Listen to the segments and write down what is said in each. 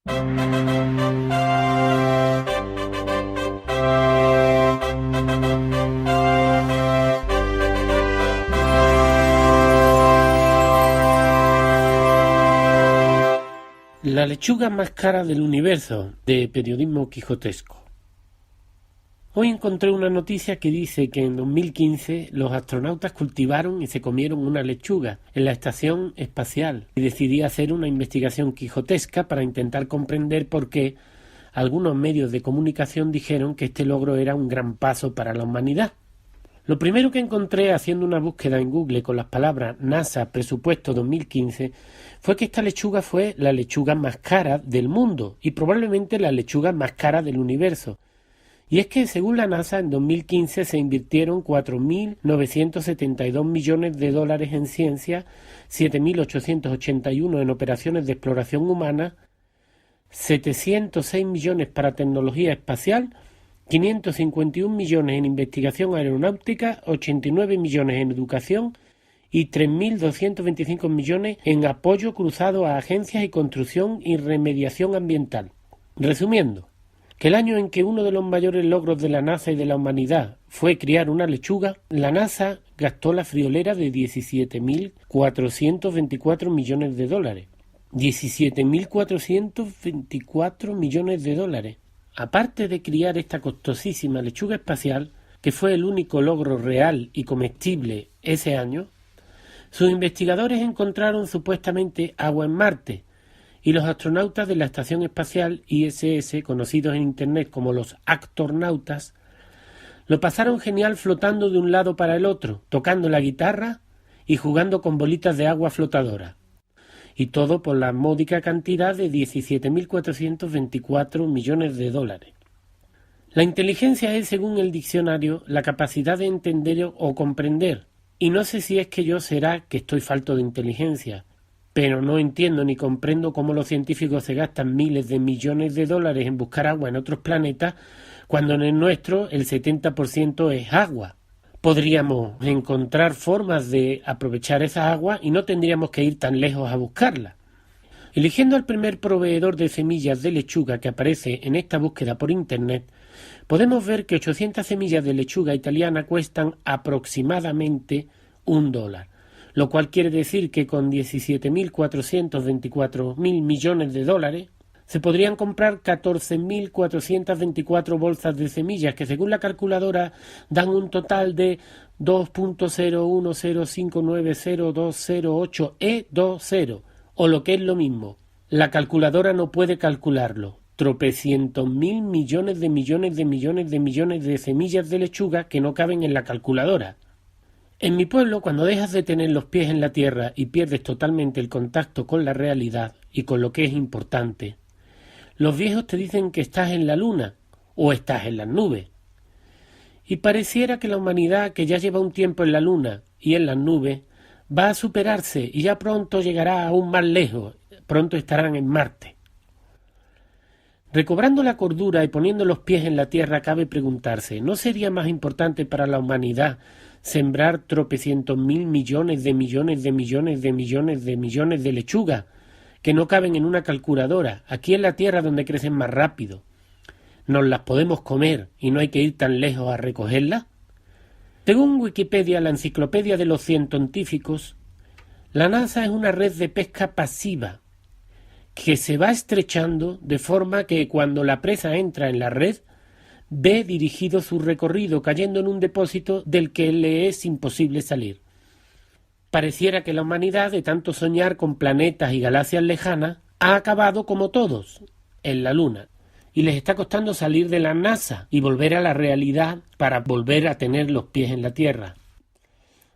La lechuga más cara del universo, de periodismo quijotesco. Hoy encontré una noticia que dice que en 2015 los astronautas cultivaron y se comieron una lechuga en la estación espacial y decidí hacer una investigación quijotesca para intentar comprender por qué algunos medios de comunicación dijeron que este logro era un gran paso para la humanidad. Lo primero que encontré haciendo una búsqueda en Google con las palabras NASA presupuesto 2015 fue que esta lechuga fue la lechuga más cara del mundo y probablemente la lechuga más cara del universo. Y es que según la NASA en 2015 se invirtieron 4.972 millones de dólares en ciencia, 7.881 en operaciones de exploración humana, 706 millones para tecnología espacial, 551 millones en investigación aeronáutica, 89 millones en educación y 3.225 millones en apoyo cruzado a agencias y construcción y remediación ambiental. Resumiendo, que el año en que uno de los mayores logros de la NASA y de la humanidad fue criar una lechuga, la NASA gastó la friolera de 17.424 millones de dólares. 17.424 millones de dólares. Aparte de criar esta costosísima lechuga espacial, que fue el único logro real y comestible ese año, sus investigadores encontraron supuestamente agua en Marte, y los astronautas de la Estación Espacial ISS, conocidos en Internet como los actornautas, lo pasaron genial flotando de un lado para el otro, tocando la guitarra y jugando con bolitas de agua flotadora. Y todo por la módica cantidad de 17.424 millones de dólares. La inteligencia es, según el diccionario, la capacidad de entender o comprender, y no sé si es que yo será que estoy falto de inteligencia, pero no entiendo ni comprendo cómo los científicos se gastan miles de millones de dólares en buscar agua en otros planetas, cuando en el nuestro el 70% es agua. Podríamos encontrar formas de aprovechar esa agua y no tendríamos que ir tan lejos a buscarla. Eligiendo al primer proveedor de semillas de lechuga que aparece en esta búsqueda por Internet, podemos ver que 800 semillas de lechuga italiana cuestan aproximadamente $1, lo cual quiere decir que con 17.424 millones de dólares se podrían comprar 14.424 bolsas de semillas que según la calculadora dan un total de 2.010590208 E20, o lo que es lo mismo, la calculadora no puede calcularlo, tropecientos mil millones de millones de millones de millones de semillas de lechuga que no caben en la calculadora. En mi pueblo, cuando dejas de tener los pies en la tierra y pierdes totalmente el contacto con la realidad y con lo que es importante, los viejos te dicen que estás en la luna o estás en las nubes. Y pareciera que la humanidad, que ya lleva un tiempo en la luna y en las nubes, va a superarse y ya pronto llegará aún más lejos, pronto estarán en Marte. Recobrando la cordura y poniendo los pies en la tierra, cabe preguntarse, ¿no sería más importante para la humanidad sembrar tropecientos mil millones de millones de millones de millones de millones de lechugas que no caben en una calculadora, aquí en la tierra donde crecen más rápido? ¿Nos las podemos comer y no hay que ir tan lejos a recogerlas? Según Wikipedia, la enciclopedia de los científicos, la NASA es una red de pesca pasiva que se va estrechando de forma que cuando la presa entra en la red, ve dirigido su recorrido cayendo en un depósito del que le es imposible salir. Pareciera que la humanidad, de tanto soñar con planetas y galaxias lejanas, ha acabado como todos, en la Luna, y les está costando salir de la NASA y volver a la realidad para volver a tener los pies en la Tierra.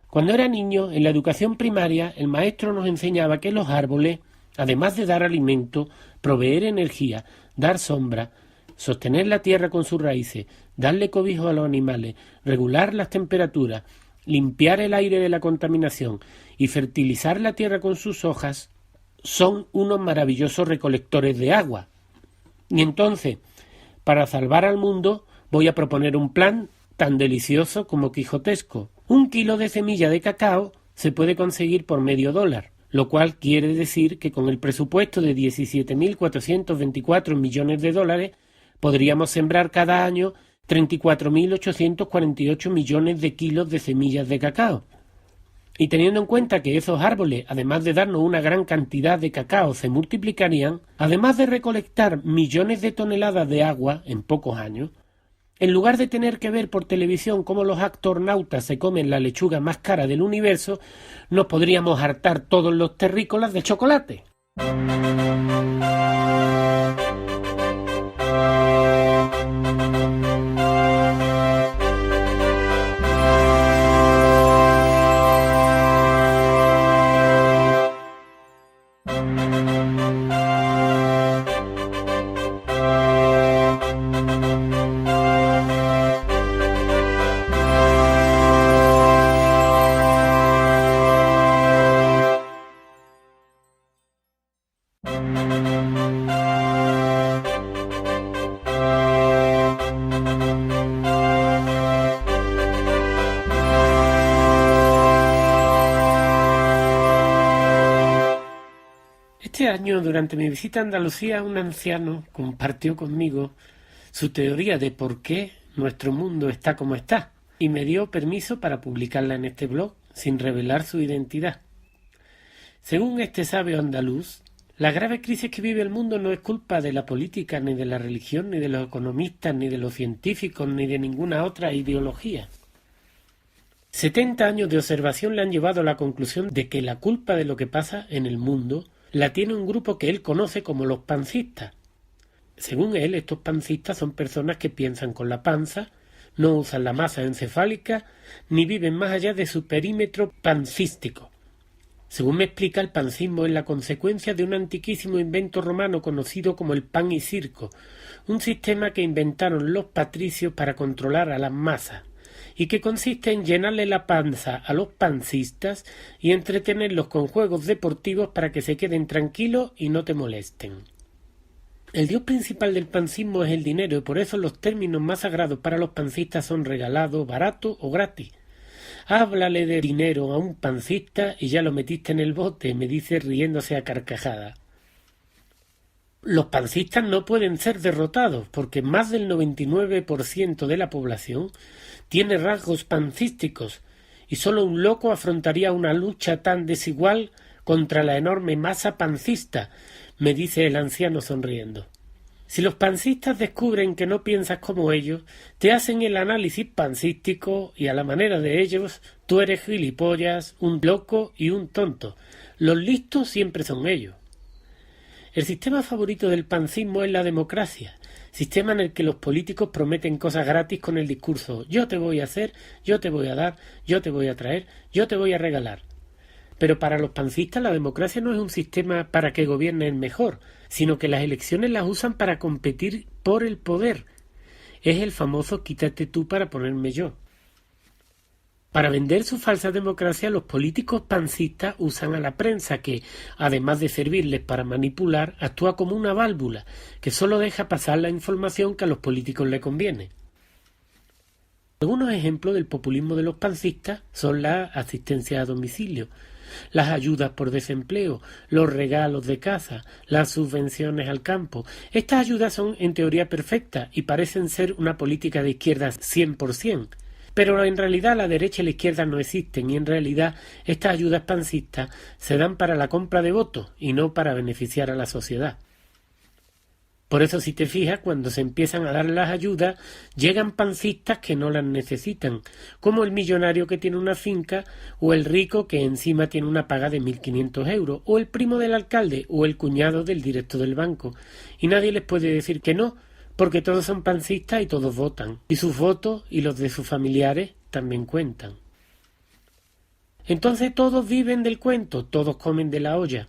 Cuando era niño, en la educación primaria, el maestro nos enseñaba que los árboles, además de dar alimento, proveer energía, dar sombra, sostener la tierra con sus raíces, darle cobijo a los animales, regular las temperaturas, limpiar el aire de la contaminación y fertilizar la tierra con sus hojas, son unos maravillosos recolectores de agua. Y entonces, para salvar al mundo, voy a proponer un plan tan delicioso como quijotesco. 1 kilo de semilla de cacao se puede conseguir por $0.50. lo cual quiere decir que con el presupuesto de 17.424 millones de dólares podríamos sembrar cada año 34.848 millones de kilos de semillas de cacao. Y teniendo en cuenta que esos árboles, además de darnos una gran cantidad de cacao, se multiplicarían, además de recolectar millones de toneladas de agua en pocos años, en lugar de tener que ver por televisión cómo los actornautas se comen la lechuga más cara del universo, nos podríamos hartar todos los terrícolas de chocolate. Este año, durante mi visita a Andalucía, un anciano compartió conmigo su teoría de por qué nuestro mundo está como está y me dio permiso para publicarla en este blog sin revelar su identidad. Según este sabio andaluz, la grave crisis que vive el mundo no es culpa de la política, ni de la religión, ni de los economistas, ni de los científicos, ni de ninguna otra ideología. 70 años de observación le han llevado a la conclusión de que la culpa de lo que pasa en el mundo la tiene un grupo que él conoce como los pancistas. Según él, estos pancistas son personas que piensan con la panza, no usan la masa encefálica, ni viven más allá de su perímetro pancístico. Según me explica, el pancismo es la consecuencia de un antiquísimo invento romano conocido como el pan y circo, un sistema que inventaron los patricios para controlar a las masas, y que consiste en llenarle la panza a los pancistas y entretenerlos con juegos deportivos para que se queden tranquilos y no te molesten. El dios principal del pancismo es el dinero y por eso los términos más sagrados para los pancistas son regalado, barato o gratis. Háblale de dinero a un pancista y ya lo metiste en el bote, me dice riéndose a carcajadas. Los pancistas no pueden ser derrotados porque más del 99% de la población tiene rasgos pancísticos y solo un loco afrontaría una lucha tan desigual contra la enorme masa pancista, me dice el anciano sonriendo. Si los pancistas descubren que no piensas como ellos, te hacen el análisis pancístico y a la manera de ellos tú eres gilipollas, un loco y un tonto. Los listos siempre son ellos. El sistema favorito del pancismo es la democracia, sistema en el que los políticos prometen cosas gratis con el discurso yo te voy a hacer, yo te voy a dar, yo te voy a traer, yo te voy a regalar. Pero para los pancistas la democracia no es un sistema para que gobiernen mejor, sino que las elecciones las usan para competir por el poder. Es el famoso quítate tú para ponerme yo. Para vender su falsa democracia, los políticos pancistas usan a la prensa que, además de servirles para manipular, actúa como una válvula que solo deja pasar la información que a los políticos les conviene. Algunos ejemplos del populismo de los pancistas son la asistencia a domicilio, las ayudas por desempleo, los regalos de casa, las subvenciones al campo. Estas ayudas son en teoría perfectas y parecen ser una política de izquierdas 100%. Pero en realidad la derecha y la izquierda no existen y en realidad estas ayudas pancistas se dan para la compra de votos y no para beneficiar a la sociedad. Por eso si te fijas, cuando se empiezan a dar las ayudas, llegan pancistas que no las necesitan, como el millonario que tiene una finca o el rico que encima tiene una paga de 1.500 euros, o el primo del alcalde o el cuñado del director del banco. Y nadie les puede decir que no, porque todos son pancistas y todos votan, y sus votos y los de sus familiares también cuentan. Entonces todos viven del cuento, todos comen de la olla.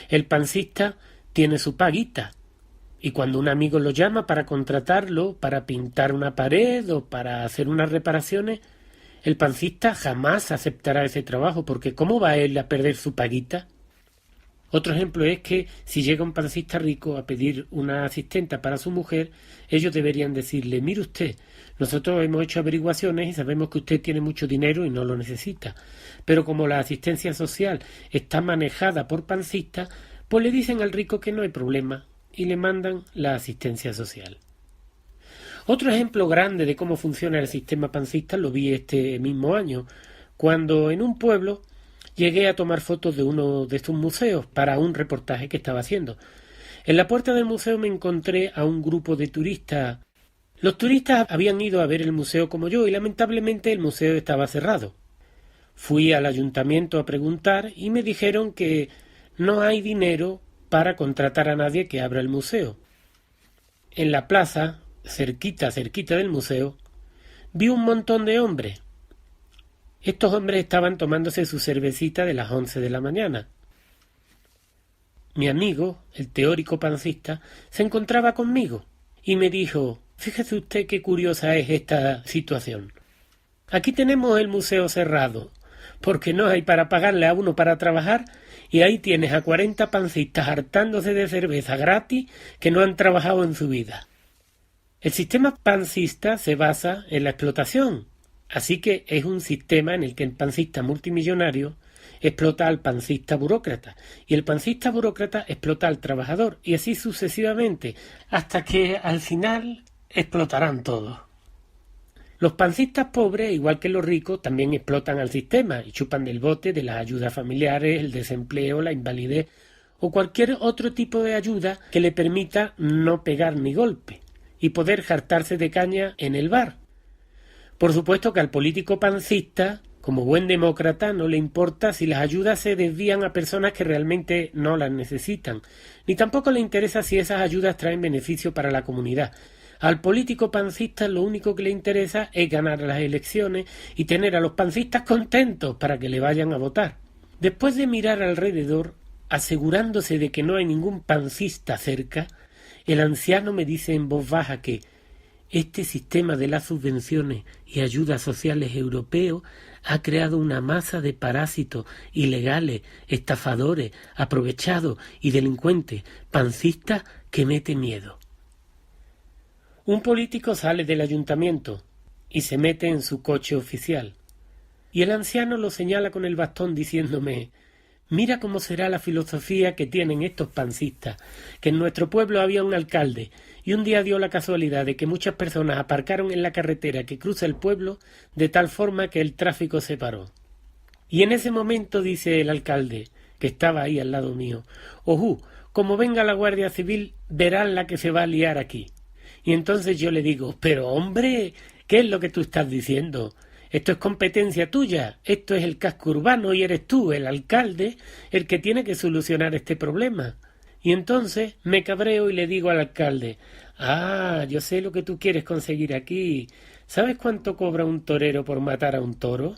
El pancista tiene su paguita, y cuando un amigo lo llama para contratarlo, para pintar una pared o para hacer unas reparaciones, el pancista jamás aceptará ese trabajo, porque ¿cómo va él a perder su paguita? Otro ejemplo es que si llega un pancista rico a pedir una asistenta para su mujer, ellos deberían decirle: mire usted, nosotros hemos hecho averiguaciones y sabemos que usted tiene mucho dinero y no lo necesita, pero como la asistencia social está manejada por pancistas, pues le dicen al rico que no hay problema y le mandan la asistencia social. Otro ejemplo grande de cómo funciona el sistema pancista lo vi este mismo año, cuando en un pueblo llegué a tomar fotos de uno de estos museos para un reportaje que estaba haciendo. En la puerta del museo me encontré a un grupo de turistas. Los turistas habían ido a ver el museo como yo y lamentablemente el museo estaba cerrado. Fui al ayuntamiento a preguntar y me dijeron que no hay dinero para contratar a nadie que abra el museo. En la plaza, cerquita del museo, vi un montón de hombres. Estos hombres estaban tomándose su cervecita de las 11 de la mañana. Mi amigo, el teórico pancista, se encontraba conmigo y me dijo: fíjese usted qué curiosa es esta situación. Aquí tenemos el museo cerrado, porque no hay para pagarle a uno para trabajar, y ahí tienes a 40 pancistas hartándose de cerveza gratis que no han trabajado en su vida. El sistema pancista se basa en la explotación. Así que es un sistema en el que el pancista multimillonario explota al pancista burócrata y el pancista burócrata explota al trabajador y así sucesivamente hasta que al final explotarán todos. Los pancistas pobres, igual que los ricos, también explotan al sistema y chupan del bote de las ayudas familiares, el desempleo, la invalidez o cualquier otro tipo de ayuda que le permita no pegar ni golpe y poder jartarse de caña en el bar. Por supuesto que al político pancista, como buen demócrata, no le importa si las ayudas se desvían a personas que realmente no las necesitan, ni tampoco le interesa si esas ayudas traen beneficio para la comunidad. Al político pancista lo único que le interesa es ganar las elecciones y tener a los pancistas contentos para que le vayan a votar. Después de mirar alrededor, asegurándose de que no hay ningún pancista cerca, el anciano me dice en voz baja que este sistema de las subvenciones y ayudas sociales europeos ha creado una masa de parásitos, ilegales, estafadores, aprovechados y delincuentes, pancistas que mete miedo. Un político sale del ayuntamiento y se mete en su coche oficial, y el anciano lo señala con el bastón diciéndome: mira cómo será la filosofía que tienen estos pancistas, que en nuestro pueblo había un alcalde, y un día dio la casualidad de que muchas personas aparcaron en la carretera que cruza el pueblo de tal forma que el tráfico se paró. Y en ese momento dice el alcalde, que estaba ahí al lado mío: ojú, como venga la Guardia Civil, verán la que se va a liar aquí. Y entonces yo le digo: pero hombre, ¿qué es lo que tú estás diciendo? Esto es competencia tuya, esto es el casco urbano y eres tú, el alcalde, el que tiene que solucionar este problema. Y entonces me cabreo y le digo al alcalde: ah, yo sé lo que tú quieres conseguir aquí. ¿Sabes cuánto cobra un torero por matar a un toro?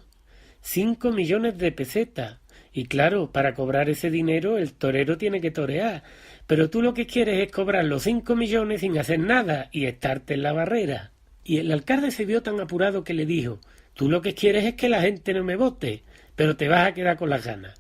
5 millones de pesetas. Y claro, para cobrar ese dinero el torero tiene que torear. Pero tú lo que quieres es cobrar los 5 millones sin hacer nada y estarte en la barrera. Y el alcalde se vio tan apurado que le dijo: tú lo que quieres es que la gente no me vote, pero te vas a quedar con las ganas.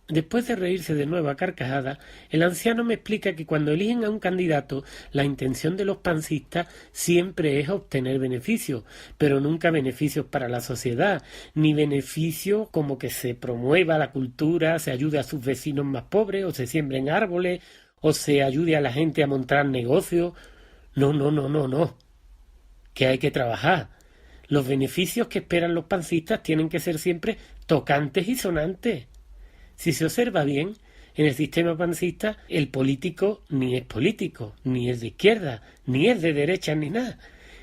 Después de reírse de nuevo a carcajadas, el anciano me explica que cuando eligen a un candidato, la intención de los pancistas siempre es obtener beneficios, pero nunca beneficios para la sociedad, ni beneficios como que se promueva la cultura, se ayude a sus vecinos más pobres, o se siembren árboles, o se ayude a la gente a montar negocios. No, que hay que trabajar. Los beneficios que esperan los pancistas tienen que ser siempre tocantes y sonantes. Si se observa bien, en el sistema pancista el político ni es político, ni es de izquierda, ni es de derecha, ni nada.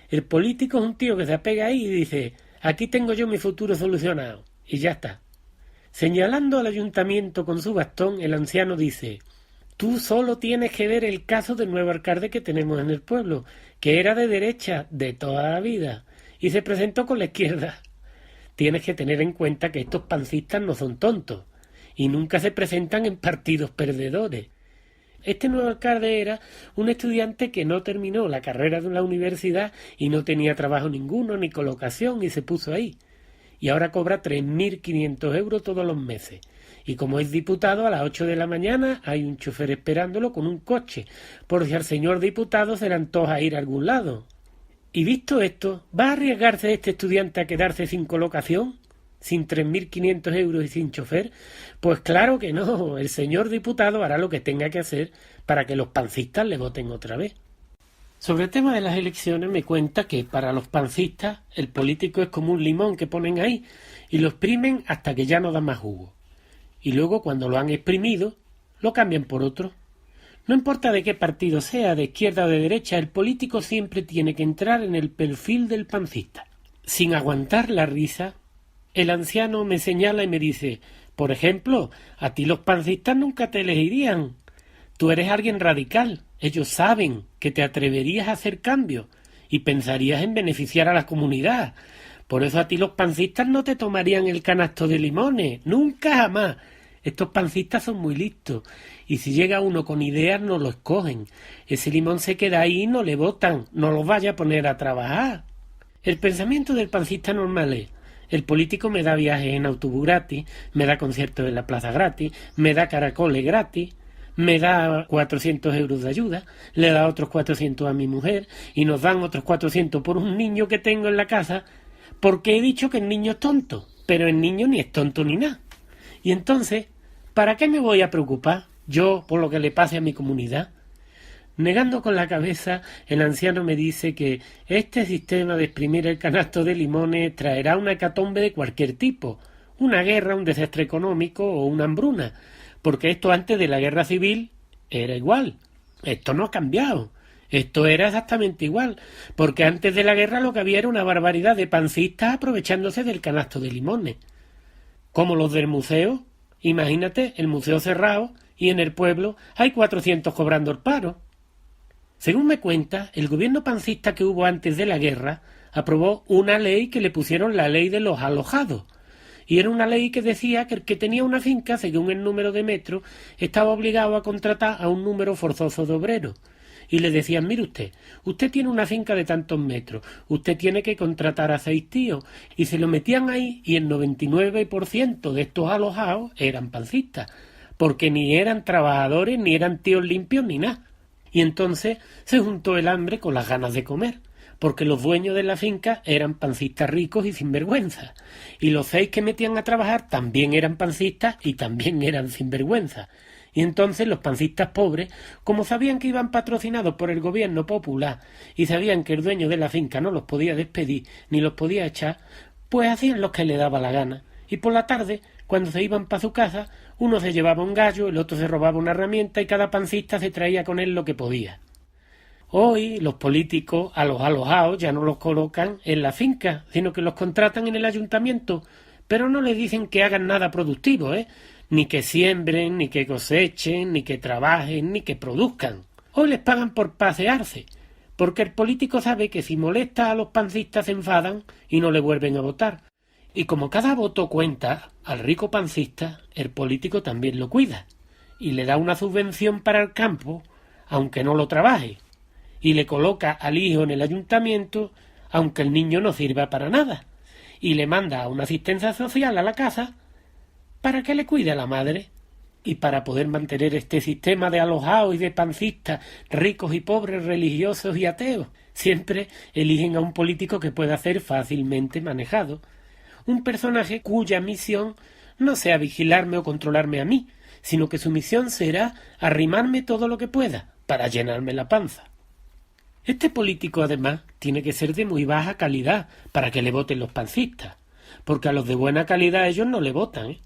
El político es un tío que se apega ahí y dice: aquí tengo yo mi futuro solucionado, y ya está. Señalando al ayuntamiento con su bastón, el anciano dice: tú solo tienes que ver el caso del nuevo alcalde que tenemos en el pueblo, que era de derecha de toda la vida, y se presentó con la izquierda. Tienes que tener en cuenta que estos pancistas no son tontos, y nunca se presentan en partidos perdedores. Este nuevo alcalde era un estudiante que no terminó la carrera de la universidad y no tenía trabajo ninguno ni colocación y se puso ahí. Y ahora cobra 3.500 euros todos los meses. Y como es diputado, a las 8 de la mañana hay un chofer esperándolo con un coche, por si al señor diputado se le antoja ir a algún lado. Y visto esto, ¿va a arriesgarse este estudiante a quedarse sin colocación? ¿Sin 3.500 euros y sin chofer? Pues claro que no, el señor diputado hará lo que tenga que hacer para que los pancistas le voten otra vez. Sobre el tema de las elecciones me cuenta que para los pancistas el político es como un limón que ponen ahí y lo exprimen hasta que ya no da más jugo. Y luego cuando lo han exprimido, lo cambian por otro. No importa de qué partido sea, de izquierda o de derecha, el político siempre tiene que entrar en el perfil del pancista. Sin aguantar la risa, el anciano me señala y me dice: por ejemplo, a ti los pancistas nunca te elegirían. Tú eres alguien radical. Ellos saben que te atreverías a hacer cambios y pensarías en beneficiar a la comunidad. Por eso a ti los pancistas no te tomarían el canasto de limones. Nunca jamás. Estos pancistas son muy listos. Y si llega uno con ideas, no lo escogen. Ese limón se queda ahí y no le votan. No lo vaya a poner a trabajar. El pensamiento del pancista normal es: el político me da viajes en autobús gratis, me da conciertos en la plaza gratis, me da caracoles gratis, me da 400 euros de ayuda, le da otros 400 a mi mujer y nos dan otros 400 por un niño que tengo en la casa, porque he dicho que el niño es tonto, pero el niño ni es tonto ni nada. Y entonces, ¿para qué me voy a preocupar yo por lo que le pase a mi comunidad? Negando con la cabeza, el anciano me dice que este sistema de exprimir el canasto de limones traerá una hecatombe de cualquier tipo, una guerra, un desastre económico o una hambruna, porque esto antes de la guerra civil era igual. Esto no ha cambiado. Esto era exactamente igual, porque antes de la guerra lo que había era una barbaridad de pancistas aprovechándose del canasto de limones. Como los del museo. Imagínate, el museo cerrado y en el pueblo hay 400 cobrando el paro. Según me cuenta, el gobierno pancista que hubo antes de la guerra aprobó una ley que le pusieron la ley de los alojados. Y era una ley que decía que el que tenía una finca, según el número de metros, estaba obligado a contratar a un número forzoso de obreros. Y le decían: mire usted tiene una finca de tantos metros, usted tiene que contratar a 6 tíos. Y se lo metían ahí y el 99% de estos alojados eran pancistas, porque ni eran trabajadores, ni eran tíos limpios, ni nada. Y entonces se juntó el hambre con las ganas de comer, porque los dueños de la finca eran pancistas ricos y sinvergüenza, y los 6 que metían a trabajar también eran pancistas y también eran sinvergüenza. Y entonces los pancistas pobres, como sabían que iban patrocinados por el gobierno popular y sabían que el dueño de la finca no los podía despedir ni los podía echar, pues hacían lo que le daba la gana. Y por la tarde, cuando se iban para su casa, uno se llevaba un gallo, el otro se robaba una herramienta y cada pancista se traía con él lo que podía. Hoy los políticos a los alojados ya no los colocan en la finca, sino que los contratan en el ayuntamiento, pero no les dicen que hagan nada productivo, ni que siembren, ni que cosechen, ni que trabajen, ni que produzcan. Hoy les pagan por pasearse, porque el político sabe que si molesta a los pancistas se enfadan y no le vuelven a votar. Y como cada voto cuenta, al rico pancista el político también lo cuida, y le da una subvención para el campo, aunque no lo trabaje, y le coloca al hijo en el ayuntamiento, aunque el niño no sirva para nada, y le manda a una asistencia social a la casa para que le cuide a la madre. Y para poder mantener este sistema de alojados y de pancistas, ricos y pobres, religiosos y ateos, siempre eligen a un político que pueda ser fácilmente manejado, un personaje cuya misión no sea vigilarme o controlarme a mí, sino que su misión será arrimarme todo lo que pueda para llenarme la panza. Este político, además, tiene que ser de muy baja calidad para que le voten los pancistas, porque a los de buena calidad ellos no le votan,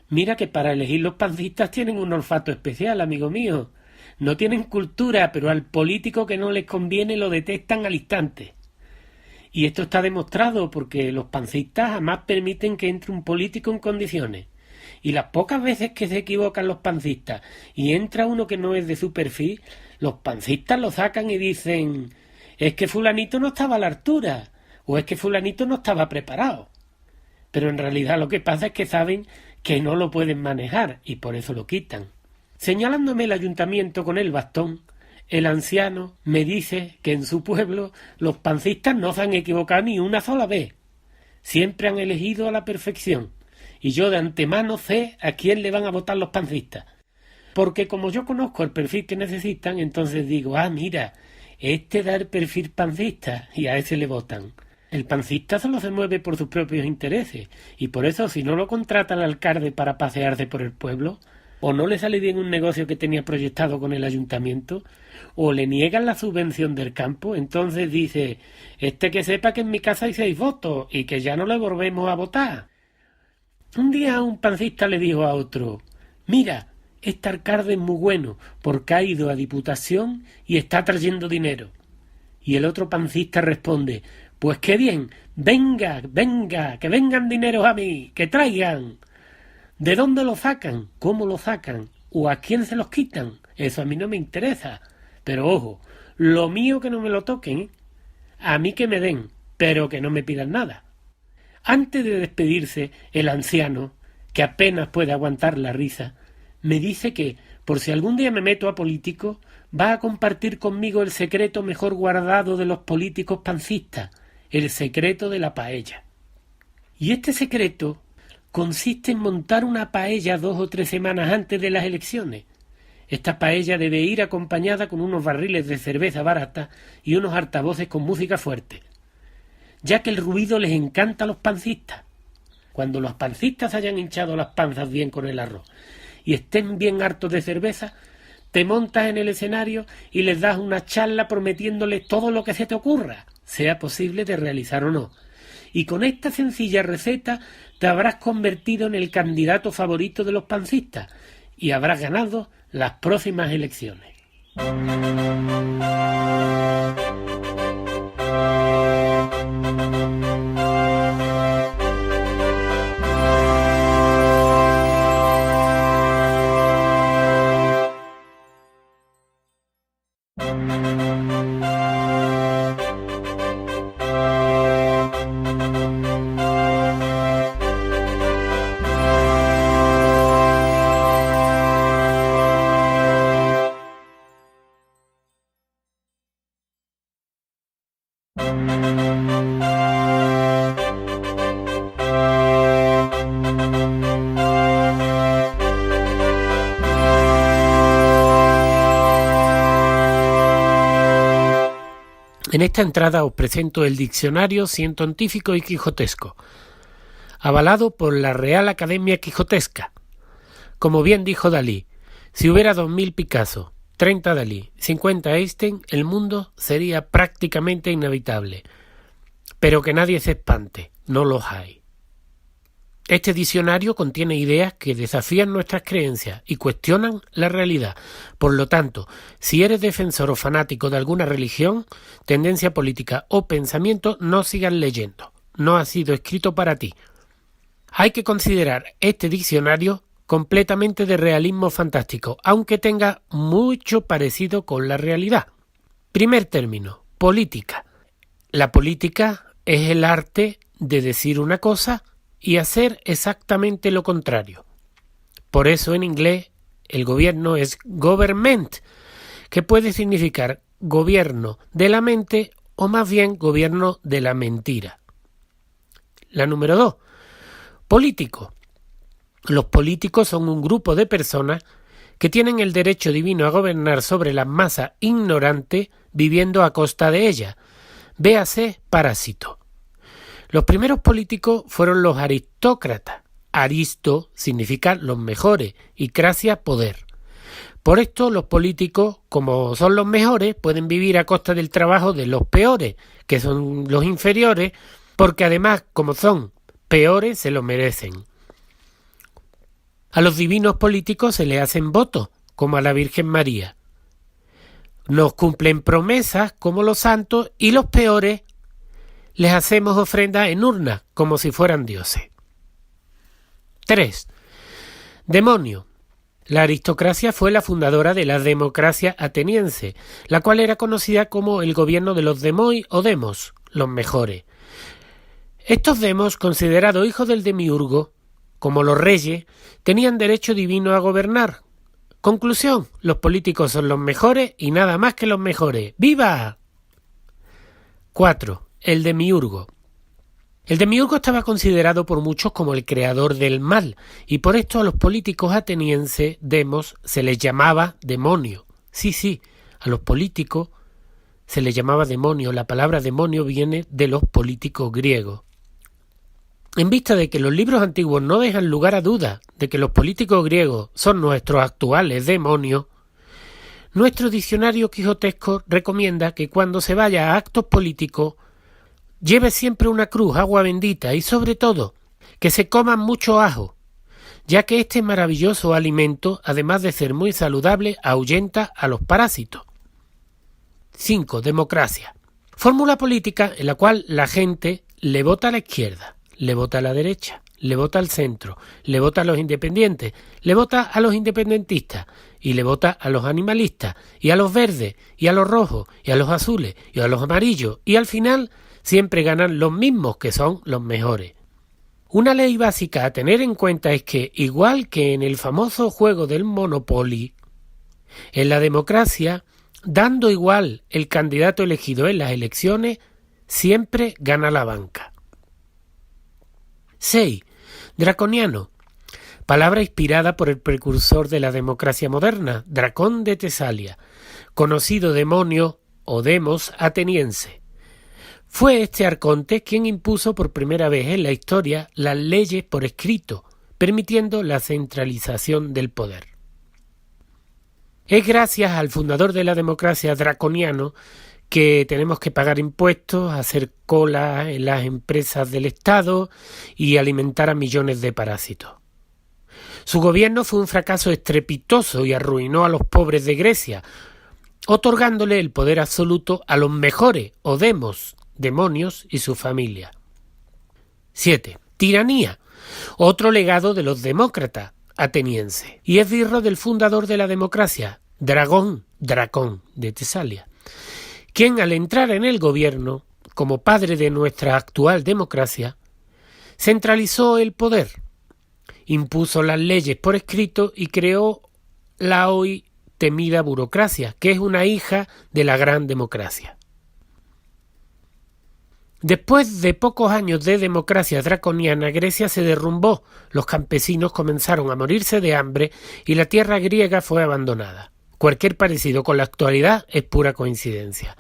Mira que para elegir los pancistas tienen un olfato especial, amigo mío. No tienen cultura, pero al político que no les conviene lo detestan al instante. Y esto está demostrado porque los pancistas jamás permiten que entre un político en condiciones. Y las pocas veces que se equivocan los pancistas y entra uno que no es de su perfil, los pancistas lo sacan y dicen: es que fulanito no estaba a la altura, o es que fulanito no estaba preparado. Pero en realidad lo que pasa es que saben que no lo pueden manejar y por eso lo quitan. Señalándome el ayuntamiento con el bastón, el anciano me dice que en su pueblo los pancistas no se han equivocado ni una sola vez. Siempre han elegido a la perfección y yo de antemano sé a quién le van a votar los pancistas. Porque como yo conozco el perfil que necesitan, entonces digo, mira, este da el perfil pancista y a ese le votan. El pancista solo se mueve por sus propios intereses y por eso si no lo contrata el alcalde para pasearse por el pueblo, o no le sale bien un negocio que tenía proyectado con el ayuntamiento, o le niegan la subvención del campo, entonces dice, que sepa que en mi casa hay 6 votos y que ya no le volvemos a votar. Un día un pancista le dijo a otro, mira, este alcalde es muy bueno porque ha ido a Diputación y está trayendo dinero. Y el otro pancista responde, pues qué bien, venga, que vengan dineros a mí, que traigan. ¿De dónde lo sacan? ¿Cómo lo sacan? ¿O a quién se los quitan? Eso a mí no me interesa. Pero ojo, lo mío que no me lo toquen, ¿eh? A mí que me den, pero que no me pidan nada. Antes de despedirse, el anciano, que apenas puede aguantar la risa, me dice que, por si algún día me meto a político, va a compartir conmigo el secreto mejor guardado de los políticos pancistas, el secreto de la paella. Y este secreto consiste en montar una paella 2 o 3 semanas antes de las elecciones. Esta paella debe ir acompañada con unos barriles de cerveza barata y unos altavoces con música fuerte, ya que el ruido les encanta a los pancistas. Cuando los pancistas hayan hinchado las panzas bien con el arroz y estén bien hartos de cerveza, te montas en el escenario y les das una charla prometiéndoles todo lo que se te ocurra, sea posible de realizar o no. Y con esta sencilla receta te habrás convertido en el candidato favorito de los pancistas y habrás ganado las próximas elecciones. En esta entrada os presento el diccionario científico y quijotesco, avalado por la Real Academia Quijotesca. Como bien dijo Dalí, si hubiera 2000 Picasso, 30 Dalí, 50 Einstein, el mundo sería prácticamente inhabitable. Pero que nadie se espante, no los hay. Este diccionario contiene ideas que desafían nuestras creencias y cuestionan la realidad. Por lo tanto, si eres defensor o fanático de alguna religión, tendencia política o pensamiento, no sigas leyendo. No ha sido escrito para ti. Hay que considerar este diccionario completamente de realismo fantástico, aunque tenga mucho parecido con la realidad. Primer término, política. La política es el arte de decir una cosa y hacer exactamente lo contrario. Por eso en inglés el gobierno es government, que puede significar gobierno de la mente o más bien gobierno de la mentira. La número 2, político. Los políticos son un grupo de personas que tienen el derecho divino a gobernar sobre las masas ignorantes viviendo a costa de ellas. Véase parásito. Los primeros políticos fueron los aristócratas. Aristo significa los mejores y cracia poder. Por esto los políticos, como son los mejores, pueden vivir a costa del trabajo de los peores, que son los inferiores, porque además, como son peores, se lo merecen. A los divinos políticos se le hacen votos, como a la Virgen María. Nos cumplen promesas, como los santos, y los peores les hacemos ofrendas en urnas, como si fueran dioses. 3. Demonio. La aristocracia fue la fundadora de la democracia ateniense, la cual era conocida como el gobierno de los demoi o demos, los mejores. Estos demos, considerados hijos del demiurgo, como los reyes, tenían derecho divino a gobernar. Conclusión, los políticos son los mejores y nada más que los mejores. ¡Viva! 4. El demiurgo. El demiurgo estaba considerado por muchos como el creador del mal, y por esto a los políticos atenienses demos se les llamaba demonio. Sí, a los políticos se les llamaba demonio. La palabra demonio viene de los políticos griegos. En vista de que los libros antiguos no dejan lugar a dudas de que los políticos griegos son nuestros actuales demonios, nuestro diccionario quijotesco recomienda que cuando se vaya a actos políticos lleve siempre una cruz, agua bendita y sobre todo que se coman mucho ajo, ya que este maravilloso alimento, además de ser muy saludable, ahuyenta a los parásitos. 5. Democracia. Fórmula política en la cual la gente le vota a la izquierda, le vota a la derecha, le vota al centro, le vota a los independientes, le vota a los independentistas y le vota a los animalistas y a los verdes y a los rojos y a los azules y a los amarillos y al final siempre ganan los mismos que son los mejores. Una ley básica a tener en cuenta es que, igual que en el famoso juego del Monopoly, en la democracia, dando igual el candidato elegido en las elecciones, siempre gana la banca. 6. Draconiano. Palabra inspirada por el precursor de la democracia moderna, Dracón de Tesalia, conocido demonio o demos ateniense. Fue este arconte quien impuso por primera vez en la historia las leyes por escrito, permitiendo la centralización del poder. Es gracias al fundador de la democracia, Draconiano, que tenemos que pagar impuestos, hacer cola en las empresas del Estado y alimentar a millones de parásitos. Su gobierno fue un fracaso estrepitoso y arruinó a los pobres de Grecia, otorgándole el poder absoluto a los mejores o demos, demonios y su familia. 7. Tiranía. Otro legado de los demócratas atenienses y esbirro del fundador de la democracia, Dracón de Tesalia, quien al entrar en el gobierno, como padre de nuestra actual democracia, centralizó el poder, impuso las leyes por escrito y creó la hoy temida burocracia, que es una hija de la gran democracia. Después de pocos años de democracia draconiana, Grecia se derrumbó, los campesinos comenzaron a morirse de hambre y la tierra griega fue abandonada. Cualquier parecido con la actualidad es pura coincidencia.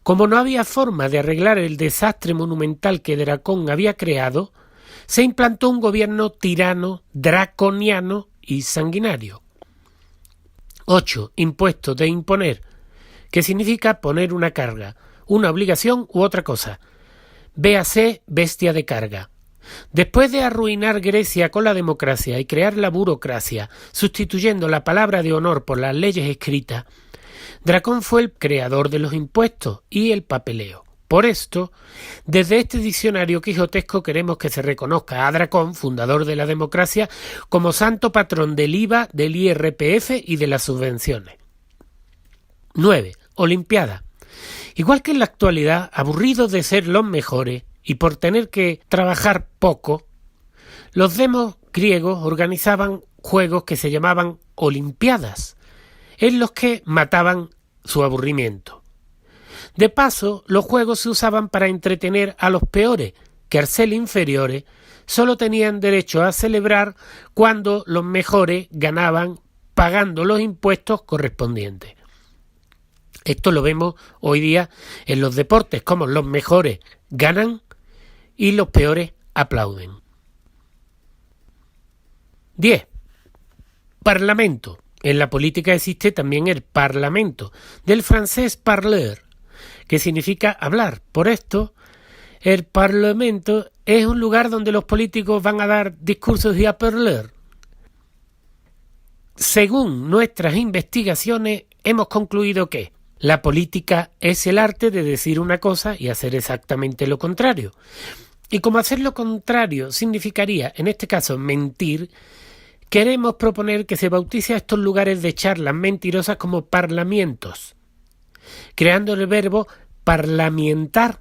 Como no había forma de arreglar el desastre monumental que Dracón había creado, se implantó un gobierno tirano, draconiano y sanguinario. 8. Impuesto de imponer, que significa poner una carga, una obligación u otra cosa. Véase bestia de carga. Después de arruinar Grecia con la democracia y crear la burocracia, sustituyendo la palabra de honor por las leyes escritas, Dracón fue el creador de los impuestos y el papeleo. Por esto, desde este diccionario quijotesco queremos que se reconozca a Dracón, fundador de la democracia, como santo patrón del IVA, del IRPF y de las subvenciones. 9. Olimpiada. Igual que en la actualidad, aburridos de ser los mejores y por tener que trabajar poco, los demos griegos organizaban juegos que se llamaban olimpiadas, en los que mataban su aburrimiento. De paso, los juegos se usaban para entretener a los peores, que al ser inferiores solo tenían derecho a celebrar cuando los mejores ganaban pagando los impuestos correspondientes. Esto lo vemos hoy día en los deportes, como los mejores ganan y los peores aplauden. 10. Parlamento. En la política existe también el parlamento, del francés parler, que significa hablar. Por esto, el parlamento es un lugar donde los políticos van a dar discursos y a parler. Según nuestras investigaciones, hemos concluido que la política es el arte de decir una cosa y hacer exactamente lo contrario. Y como hacer lo contrario significaría, en este caso, mentir, queremos proponer que se bautice a estos lugares de charlas mentirosas como parlamentos, creando el verbo parlamentar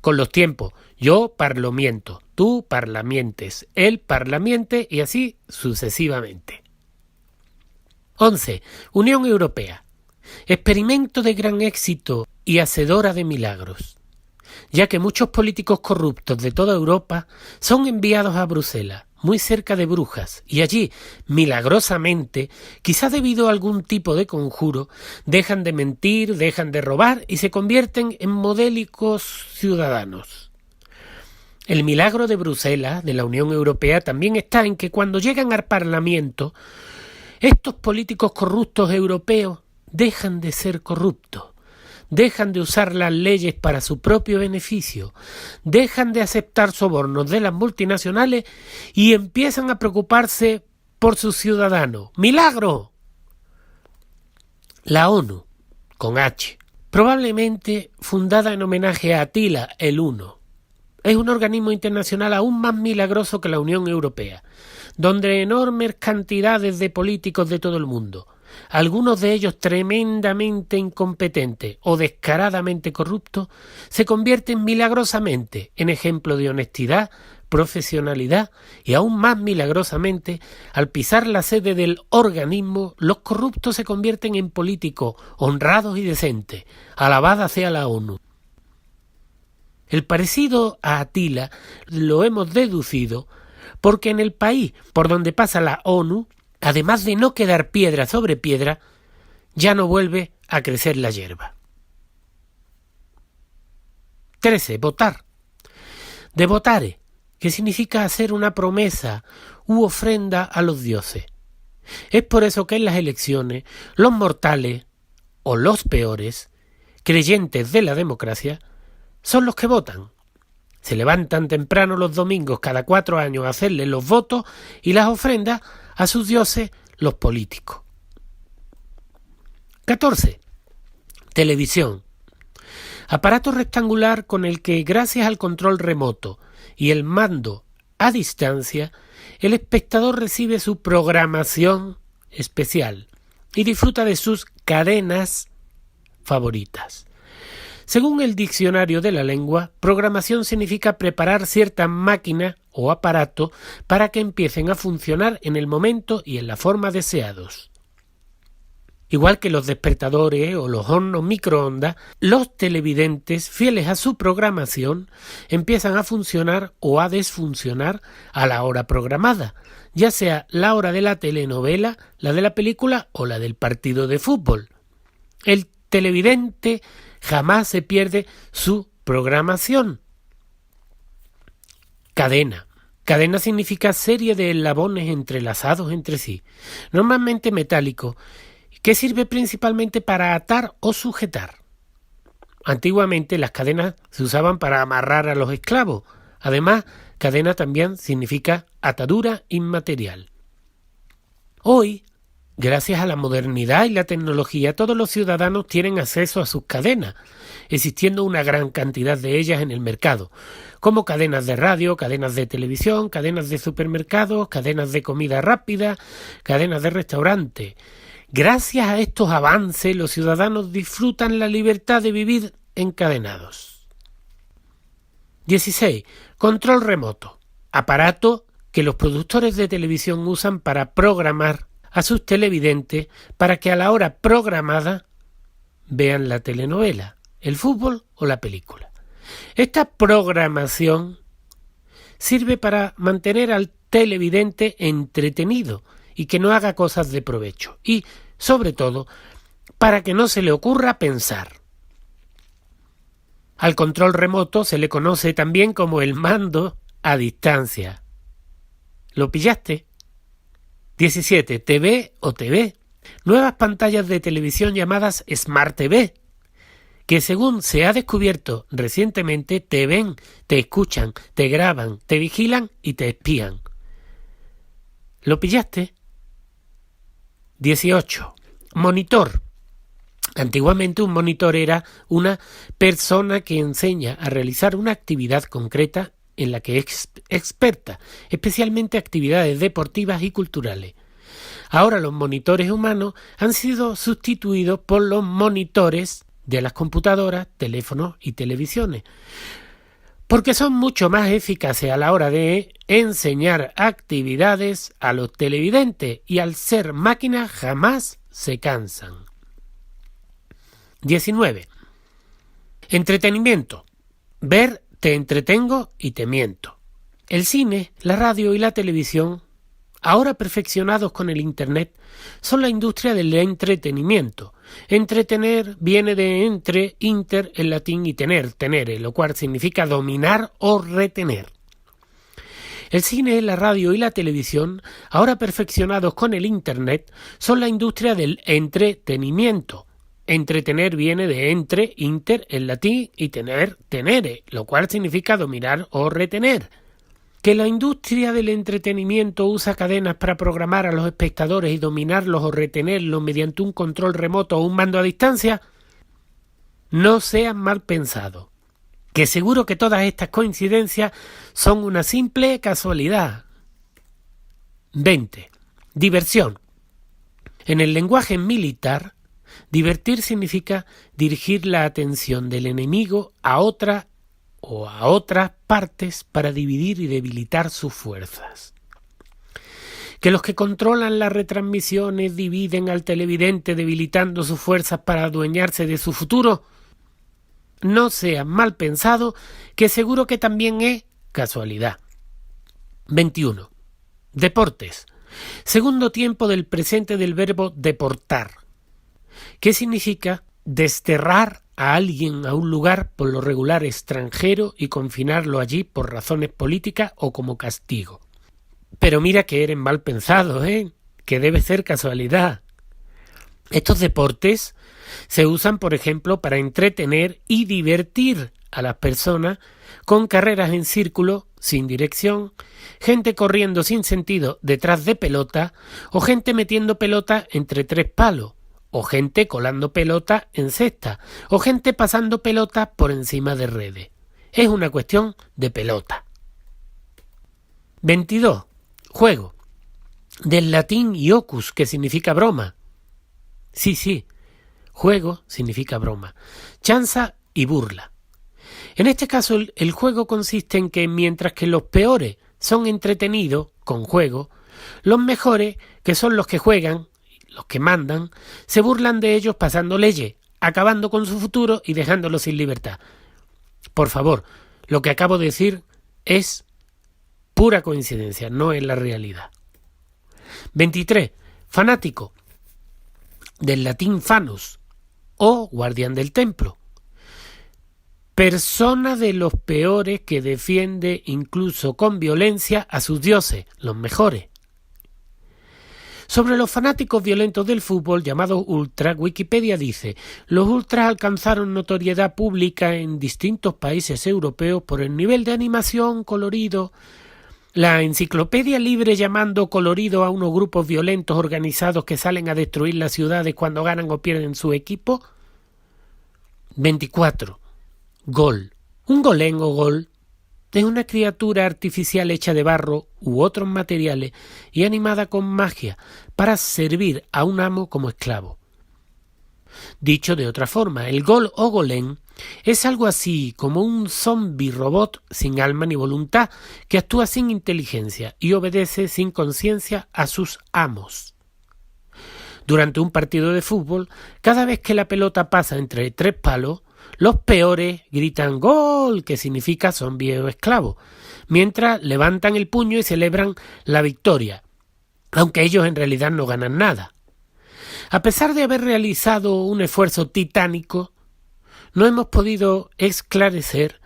con los tiempos. Yo parlamento, tú parlamentes, él parlamiente y así sucesivamente. 11. Unión Europea. Experimento de gran éxito y hacedora de milagros. ya que muchos políticos corruptos de toda Europa son enviados a Bruselas, muy cerca de Brujas, y allí, milagrosamente, quizá debido a algún tipo de conjuro, dejan de mentir, dejan de robar y se convierten en modélicos ciudadanos. El milagro de Bruselas, de la Unión Europea, también está en que cuando llegan al Parlamento, estos políticos corruptos europeos dejan de ser corruptos. Dejan de usar las leyes para su propio beneficio, dejan de aceptar sobornos de las multinacionales y empiezan a preocuparse por sus ciudadanos. ¡Milagro! La ONU, con H, probablemente fundada en homenaje a Atila el Huno, es un organismo internacional aún más milagroso que la Unión Europea, donde enormes cantidades de políticos de todo el mundo, algunos de ellos tremendamente incompetentes o descaradamente corruptos, se convierten milagrosamente en ejemplo de honestidad, profesionalidad y aún más milagrosamente, al pisar la sede del organismo, los corruptos se convierten en políticos honrados y decentes. Alabada sea la ONU. El parecido a Atila lo hemos deducido porque en el país por donde pasa la ONU, además de no quedar piedra sobre piedra, ya no vuelve a crecer la hierba. 13. Votar. De votare, que significa hacer una promesa u ofrenda a los dioses. Es por eso que en las elecciones los mortales, o los peores, creyentes de la democracia, son los que votan. Se levantan temprano los domingos cada 4 años a hacerle los votos y las ofrendas a sus dioses, los políticos. 14. Televisión. Aparato rectangular con el que, gracias al control remoto y el mando a distancia, el espectador recibe su programación especial y disfruta de sus cadenas favoritas. Según el diccionario de la lengua, programación significa preparar cierta máquina o aparato para que empiecen a funcionar en el momento y en la forma deseados. Igual que los despertadores o los hornos microondas, los televidentes, fieles a su programación, empiezan a funcionar o a desfuncionar a la hora programada, ya sea la hora de la telenovela, la de la película o la del partido de fútbol. El televidente jamás se pierde su programación. Cadena. Cadena significa serie de eslabones entrelazados entre sí, normalmente metálicos, que sirve principalmente para atar o sujetar. Antiguamente las cadenas se usaban para amarrar a los esclavos. Además, cadena también significa atadura inmaterial. Hoy, gracias a la modernidad y la tecnología, todos los ciudadanos tienen acceso a sus cadenas, existiendo una gran cantidad de ellas en el mercado, como cadenas de radio, cadenas de televisión, cadenas de supermercados, cadenas de comida rápida, cadenas de restaurante. Gracias a estos avances, los ciudadanos disfrutan la libertad de vivir encadenados. 16. Control remoto. Aparato que los productores de televisión usan para programar a sus televidentes para que a la hora programada vean la telenovela, el fútbol o la película. Esta programación sirve para mantener al televidente entretenido y que no haga cosas de provecho y, sobre todo, para que no se le ocurra pensar. Al control remoto se le conoce también como el mando a distancia. ¿Lo pillaste? 17. TV o TV. Nuevas pantallas de televisión llamadas Smart TV, que según se ha descubierto recientemente te ven, te escuchan, te graban, te vigilan y te espían. ¿Lo pillaste? 18. Monitor. Antiguamente un monitor era una persona que enseña a realizar una actividad concreta en la que es experta, especialmente actividades deportivas y culturales. Ahora los monitores humanos han sido sustituidos por los monitores de las computadoras, teléfonos y televisiones, porque son mucho más eficaces a la hora de enseñar actividades a los televidentes y al ser máquinas jamás se cansan. 19. Entretenimiento. Ver, te entretengo y te miento. El cine, la radio y la televisión, ahora perfeccionados con el Internet, son la industria del entretenimiento. Entretener viene de entre, inter, en latín, y tener, tenere, lo cual significa dominar o retener. El cine, la radio y la televisión, ahora perfeccionados con el Internet, son la industria del entretenimiento. Entretener viene de entre, inter, en latín, y tener, tenere, lo cual significa dominar o retener. ¿Que la industria del entretenimiento usa cadenas para programar a los espectadores y dominarlos o retenerlos mediante un control remoto o un mando a distancia? No sean mal pensados, que seguro que todas estas coincidencias son una simple casualidad. 20. Diversión. En el lenguaje militar, divertir significa dirigir la atención del enemigo a otra o a otras partes para dividir y debilitar sus fuerzas. Que los que controlan las retransmisiones dividen al televidente debilitando sus fuerzas para adueñarse de su futuro. No sean mal pensados, que seguro que también es casualidad. 21. Deportes. Segundo tiempo del presente del verbo deportar, que significa desterrar a alguien a un lugar por lo regular extranjero y confinarlo allí por razones políticas o como castigo. Pero mira que eres mal pensado, que debe ser casualidad. Estos deportes se usan, por ejemplo, para entretener y divertir a las personas con carreras en círculo sin dirección, gente corriendo sin sentido detrás de pelota o gente metiendo pelota entre tres palos, o gente colando pelota en cesta, o gente pasando pelota por encima de redes. Es una cuestión de pelota. 22. Juego. Del latín iocus, que significa broma. Sí, juego significa broma, chanza y burla. En este caso el juego consiste en que mientras que los peores son entretenidos con juego, los mejores, que son los que juegan, los que mandan, se burlan de ellos pasando leyes, acabando con su futuro y dejándolos sin libertad. Por favor, lo que acabo de decir es pura coincidencia, no es la realidad. 23. Fanático. Del latín fanus, o guardián del templo. Persona de los peores que defiende incluso con violencia a sus dioses, los mejores. Sobre los fanáticos violentos del fútbol llamados ultras, Wikipedia dice: los ultras alcanzaron notoriedad pública en distintos países europeos por el nivel de animación, colorido. La enciclopedia libre llamando colorido a unos grupos violentos organizados que salen a destruir las ciudades cuando ganan o pierden su equipo. 24. Gol. Un golem o gol es una criatura artificial hecha de barro u otros materiales y animada con magia para servir a un amo como esclavo. Dicho de otra forma, el gol o golem es algo así como un zombie robot sin alma ni voluntad que actúa sin inteligencia y obedece sin conciencia a sus amos. Durante un partido de fútbol, cada vez que la pelota pasa entre tres palos, los peores gritan ¡gol!, que significa zombie o esclavo, mientras levantan el puño y celebran la victoria, aunque ellos en realidad no ganan nada. A pesar de haber realizado un esfuerzo titánico, no hemos podido esclarecer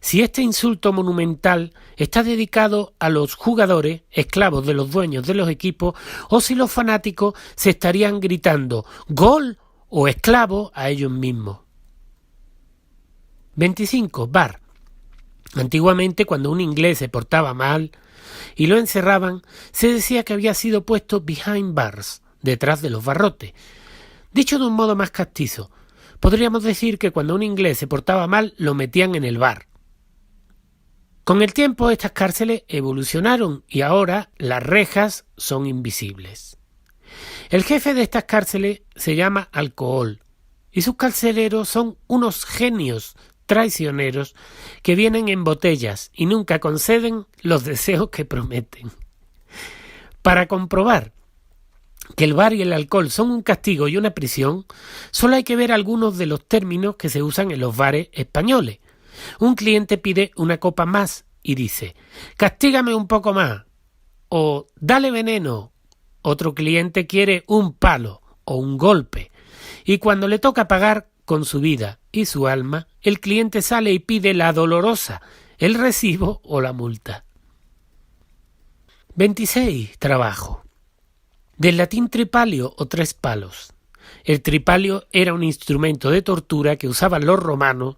si este insulto monumental está dedicado a los jugadores, esclavos de los dueños de los equipos, o si los fanáticos se estarían gritando ¡gol! O esclavo a ellos mismos. 25. Bar. Antiguamente, cuando un inglés se portaba mal y lo encerraban, se decía que había sido puesto behind bars, detrás de los barrotes. Dicho de un modo más castizo, podríamos decir que cuando un inglés se portaba mal, lo metían en el bar. Con el tiempo, estas cárceles evolucionaron y ahora las rejas son invisibles. El jefe de estas cárceles se llama alcohol y sus carceleros son unos genios traicioneros que vienen en botellas y nunca conceden los deseos que prometen. Para comprobar que el bar y el alcohol son un castigo y una prisión, solo hay que ver algunos de los términos que se usan en los bares españoles. Un cliente pide una copa más y dice: «Castígame un poco más» o «dale veneno». Otro cliente quiere un palo o un golpe. Y cuando le toca pagar con su vida y su alma, el cliente sale y pide la dolorosa, el recibo o la multa. 26. Trabajo. Del latín tripalio o tres palos. El tripalio era un instrumento de tortura que usaban los romanos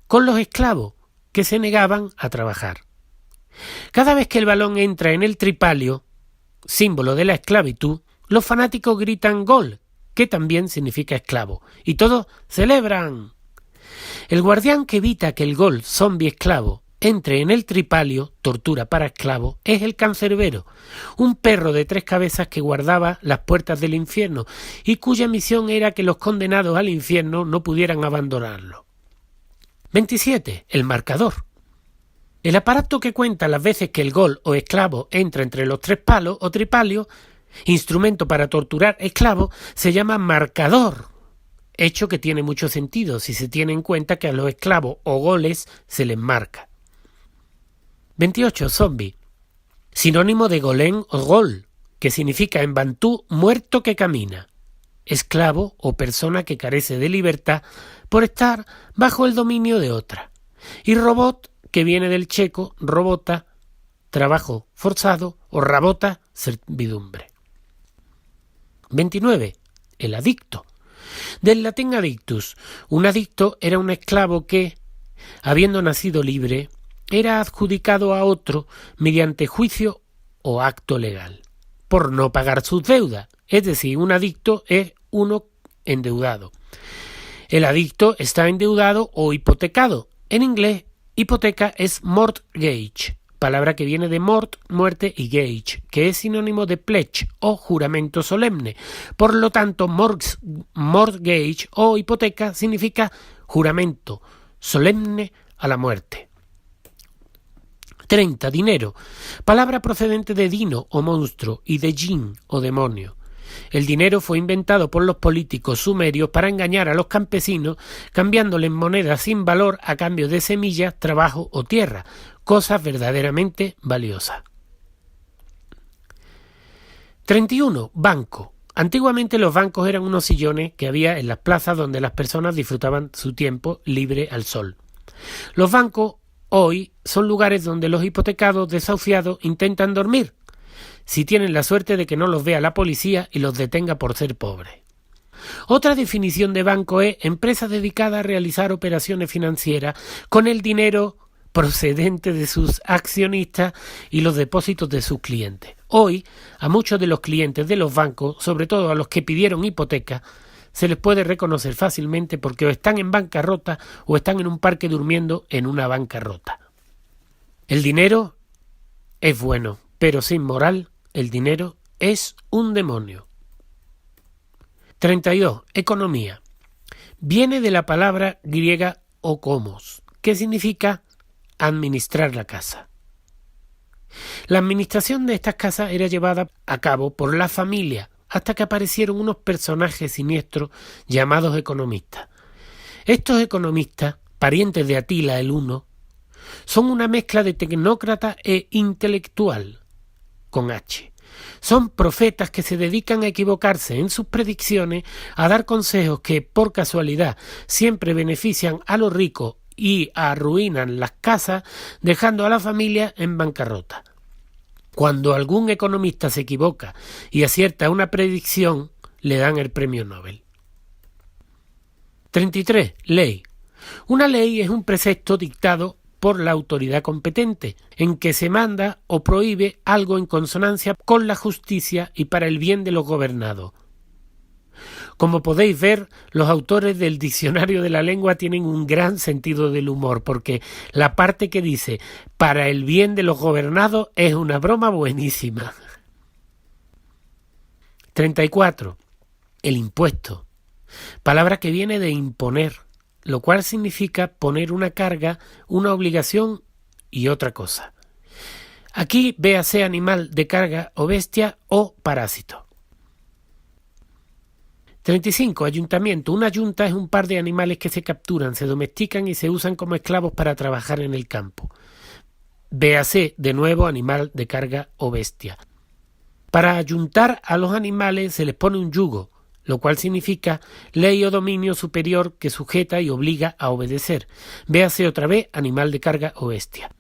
con los esclavos que se negaban a trabajar. Cada vez que el balón entra en el tripalio, símbolo de la esclavitud, los fanáticos gritan gol, que también significa esclavo, y todos celebran. El guardián que evita que el gol zombie esclavo entre en el tripalio, tortura para esclavos, es el cancerbero, un perro de 3 cabezas que guardaba las puertas del infierno y cuya misión era que los condenados al infierno no pudieran abandonarlo. 27. El marcador. El aparato que cuenta las veces que el gol o esclavo entra entre los 3 palos o tripalios, instrumento para torturar esclavos, se llama marcador, hecho que tiene mucho sentido si se tiene en cuenta que a los esclavos o goles se les marca. 28. Zombie. Sinónimo de golem o gol, que significa en bantú muerto que camina, esclavo o persona que carece de libertad por estar bajo el dominio de otra. Y robot, que viene del checo robota, trabajo forzado, o rabota, servidumbre. 29. El adicto. Del latín adictus. Un adicto era un esclavo que, habiendo nacido libre, era adjudicado a otro mediante juicio o acto legal, por no pagar sus deudas. Es decir, un adicto es uno endeudado. El adicto está endeudado o hipotecado. En inglés, hipoteca es mortgage, palabra que viene de mort, muerte, y gage, que es sinónimo de pledge o juramento solemne. Por lo tanto, mortgage o hipoteca significa juramento solemne a la muerte. 30. Dinero. Palabra procedente de dino o monstruo y de jin o demonio. El dinero fue inventado por los políticos sumerios para engañar a los campesinos, cambiándoles monedas sin valor a cambio de semillas, trabajo o tierra, cosas verdaderamente valiosas. 31. Banco. Antiguamente los bancos eran unos sillones que había en las plazas donde las personas disfrutaban su tiempo libre al sol. Los bancos hoy son lugares donde los hipotecados desahuciados intentan dormir, si tienen la suerte de que no los vea la policía y los detenga por ser pobres. Otra definición de banco es empresa dedicada a realizar operaciones financieras con el dinero procedente de sus accionistas y los depósitos de sus clientes. Hoy, a muchos de los clientes de los bancos, sobre todo a los que pidieron hipoteca, se les puede reconocer fácilmente porque o están en bancarrota o están en un parque durmiendo en una bancarrota. El dinero es bueno, pero sin moral, el dinero es un demonio. 32. Economía. Viene de la palabra griega okomos, que significa administrar la casa. La administración de estas casas era llevada a cabo por la familia, hasta que aparecieron unos personajes siniestros llamados economistas. Estos economistas, parientes de Atila el Huno, son una mezcla de tecnócrata e intelectual, con H. Son profetas que se dedican a equivocarse en sus predicciones, a dar consejos que, por casualidad, siempre benefician a los ricos y arruinan las casas, dejando a la familia en bancarrota. Cuando algún economista se equivoca y acierta una predicción, le dan el premio Nobel. 33. Ley. Una ley es un precepto dictado por la autoridad competente, en que se manda o prohíbe algo en consonancia con la justicia y para el bien de los gobernados. Como podéis ver, los autores del Diccionario de la Lengua tienen un gran sentido del humor, porque la parte que dice «para el bien de los gobernados» es una broma buenísima. 34. El impuesto. Palabra que viene de imponer, lo cual significa poner una carga, una obligación y otra cosa. Aquí véase animal de carga o bestia o parásito. 35. Ayuntamiento. Una yunta es un par de animales que se capturan, se domestican y se usan como esclavos para trabajar en el campo. Véase, de nuevo, animal de carga o bestia. Para ayuntar a los animales se les pone un yugo, lo cual significa ley o dominio superior que sujeta y obliga a obedecer. Véase otra vez, animal de carga o bestia.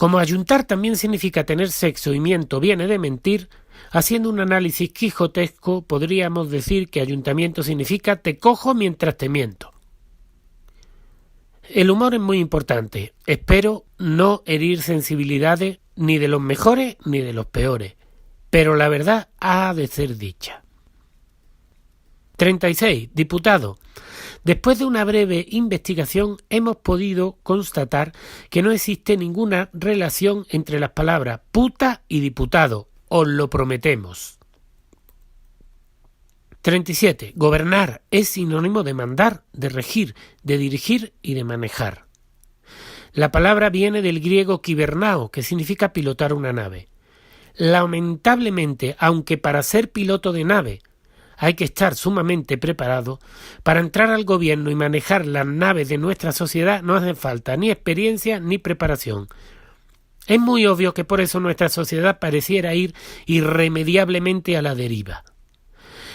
Como ayuntar también significa tener sexo y miento viene de mentir, haciendo un análisis quijotesco podríamos decir que ayuntamiento significa te cojo mientras te miento. El humor es muy importante. Espero no herir sensibilidades ni de los mejores ni de los peores, pero la verdad ha de ser dicha. 36. Diputado. Después de una breve investigación hemos podido constatar que no existe ninguna relación entre las palabras puta y diputado. Os lo prometemos. 37. Gobernar es sinónimo de mandar, de regir, de dirigir y de manejar. La palabra viene del griego kibernao, que significa pilotar una nave. Lamentablemente, aunque para ser piloto de nave hay que estar sumamente preparado, para entrar al gobierno y manejar las naves de nuestra sociedad no hace falta ni experiencia ni preparación. Es muy obvio que por eso nuestra sociedad pareciera ir irremediablemente a la deriva.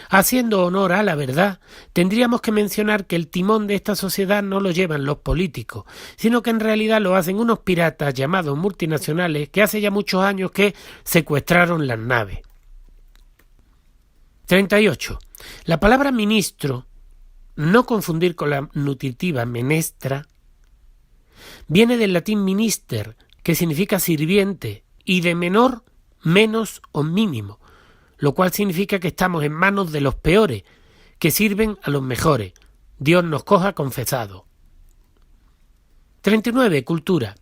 Haciendo honor a la verdad, tendríamos que mencionar que el timón de esta sociedad no lo llevan los políticos, sino que en realidad lo hacen unos piratas llamados multinacionales que hace ya muchos años que secuestraron las naves. 38. La palabra ministro, no confundir con la nutritiva menestra, viene del latín minister, que significa sirviente, y de menor, menos o mínimo, lo cual significa que estamos en manos de los peores, que sirven a los mejores. Dios nos coja confesado. 39. Cultura.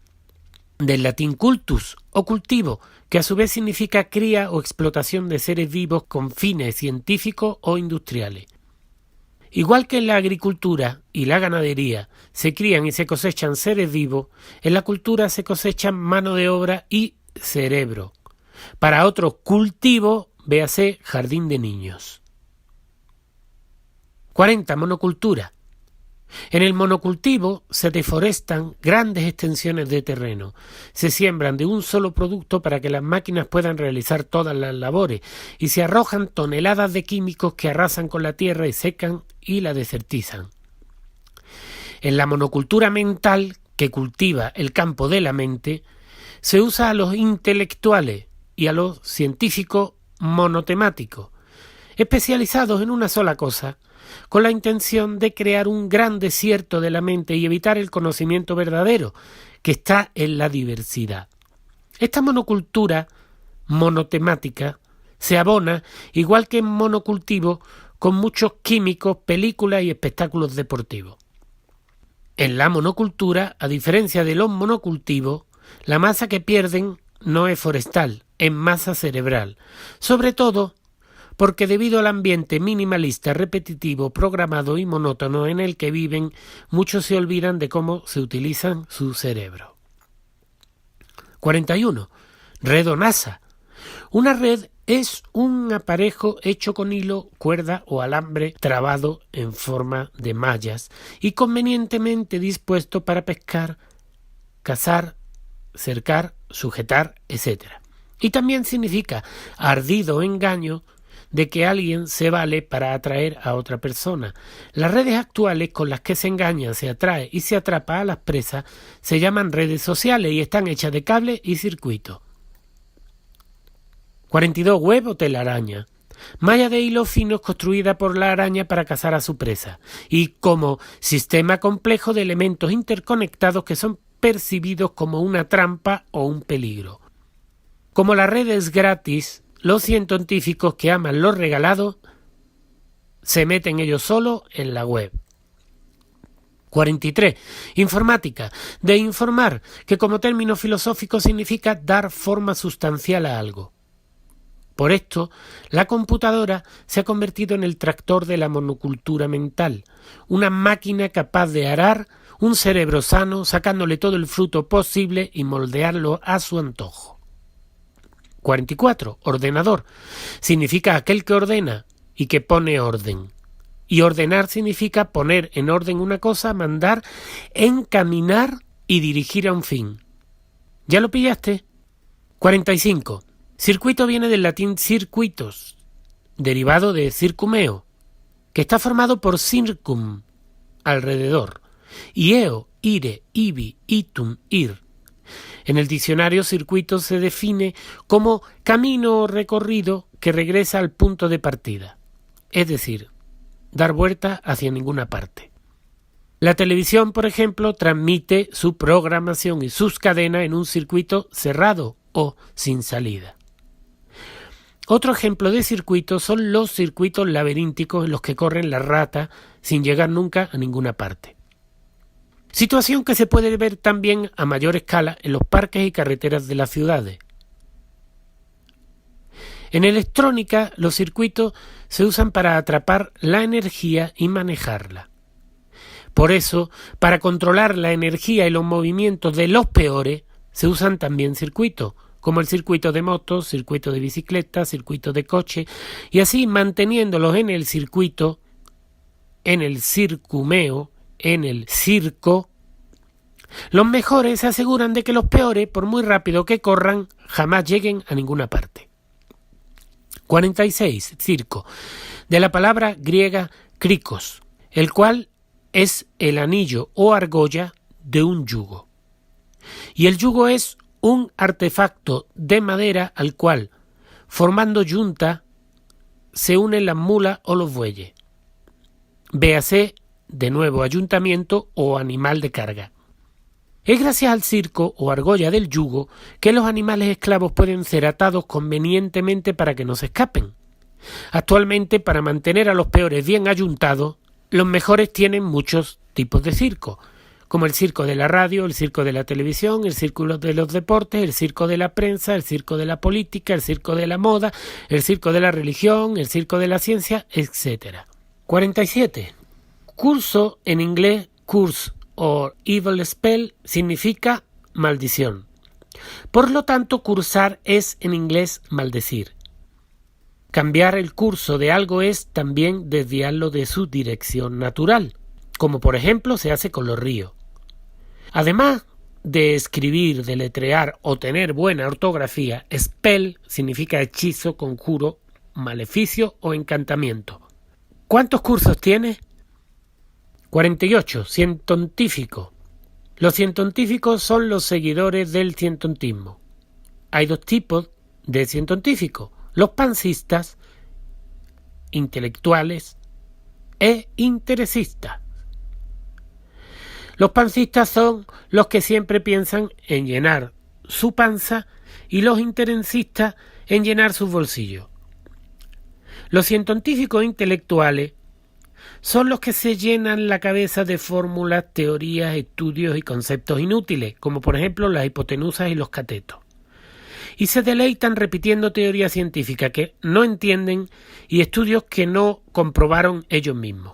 Del latín cultus, o cultivo, que a su vez significa cría o explotación de seres vivos con fines científicos o industriales. Igual que en la agricultura y la ganadería se crían y se cosechan seres vivos, en la cultura se cosechan mano de obra y cerebro. Para otros cultivos, véase jardín de niños. 40. Monocultura. En el monocultivo se deforestan grandes extensiones de terreno. Se siembran de un solo producto para que las máquinas puedan realizar todas las labores y se arrojan toneladas de químicos que arrasan con la tierra y secan y la desertizan. En la monocultura mental, que cultiva el campo de la mente, se usa a los intelectuales y a los científicos monotemáticos, especializados en una sola cosa, con la intención de crear un gran desierto de la mente y evitar el conocimiento verdadero, que está en la diversidad. Esta monocultura monotemática se abona, igual que en monocultivo, con muchos químicos, películas y espectáculos deportivos. En la monocultura, a diferencia de los monocultivos, la masa que pierden no es forestal, es masa cerebral, sobre todo porque debido al ambiente minimalista, repetitivo, programado y monótono en el que viven, muchos se olvidan de cómo se utilizan su cerebro. 41. Red o nasa. Una red es un aparejo hecho con hilo, cuerda o alambre trabado en forma de mallas y convenientemente dispuesto para pescar, cazar, cercar, sujetar, etc. Y también significa ardido engaño de que alguien se vale para atraer a otra persona. Las redes actuales con las que se engaña, se atrae y se atrapa a las presas se llaman redes sociales y están hechas de cable y circuito. 42. Web o telaraña. Malla de hilos finos construida por la araña para cazar a su presa y como sistema complejo de elementos interconectados que son percibidos como una trampa o un peligro. Como la red es gratis, los científicos que aman lo regalado se meten ellos solos en la web. 43. Informática. De informar, que como término filosófico significa dar forma sustancial a algo. Por esto, la computadora se ha convertido en el tractor de la monocultura mental, una máquina capaz de arar un cerebro sano, sacándole todo el fruto posible y moldearlo a su antojo. 44. Ordenador. Significa aquel que ordena, y que pone orden. Y ordenar significa poner en orden una cosa, mandar, encaminar y dirigir a un fin. ¿Ya lo pillaste? 45. Circuito viene del latín circuitos, derivado de circumeo, que está formado por circum, alrededor, y eo, ire, ibi, itum, ir. En el diccionario, circuito se define como camino o recorrido que regresa al punto de partida, es decir, dar vuelta hacia ninguna parte. La televisión, por ejemplo, transmite su programación y sus cadenas en un circuito cerrado o sin salida. Otro ejemplo de circuito son los circuitos laberínticos en los que corren las ratas sin llegar nunca a ninguna parte. Situación que se puede ver también a mayor escala en los parques y carreteras de las ciudades. En electrónica, los circuitos se usan para atrapar la energía y manejarla. Por eso, para controlar la energía y los movimientos de los peores, se usan también circuitos, como el circuito de motos, circuito de bicicleta, circuito de coche, y así manteniéndolos en el circuito, en el circumeo, en el circo. Los mejores se aseguran de que los peores, por muy rápido que corran, jamás lleguen a ninguna parte. 46. Circo, de la palabra griega krikos, el cual es el anillo o argolla de un yugo. Y el yugo es un artefacto de madera al cual, formando yunta, se unen las mulas o los bueyes. Véase, de nuevo, ayuntamiento o animal de carga. Es gracias al circo o argolla del yugo que los animales esclavos pueden ser atados convenientemente para que no se escapen. Actualmente, para mantener a los peores bien ayuntados, los mejores tienen muchos tipos de circo, como el circo de la radio, el circo de la televisión, el circo de los deportes, el circo de la prensa, el circo de la política, el circo de la moda, el circo de la religión, el circo de la ciencia, etc. 47. Curso, en inglés, curse o evil spell, significa maldición. Por lo tanto, cursar es en inglés maldecir. Cambiar el curso de algo es también desviarlo de su dirección natural, como por ejemplo se hace con los ríos. Además de escribir, deletrear o tener buena ortografía, spell significa hechizo, conjuro, maleficio o encantamiento. ¿Cuántos cursos tiene? 48. Cientontífico. Los cientontíficos son los seguidores del cientontismo. Hay dos tipos de cientontíficos: los pancistas, intelectuales e interesistas. Los pancistas son los que siempre piensan en llenar su panza y los interesistas en llenar sus bolsillos. Los cientontíficos intelectuales son los que se llenan la cabeza de fórmulas, teorías, estudios y conceptos inútiles, como por ejemplo las hipotenusas y los catetos. Y se deleitan repitiendo teorías científicas que no entienden y estudios que no comprobaron ellos mismos.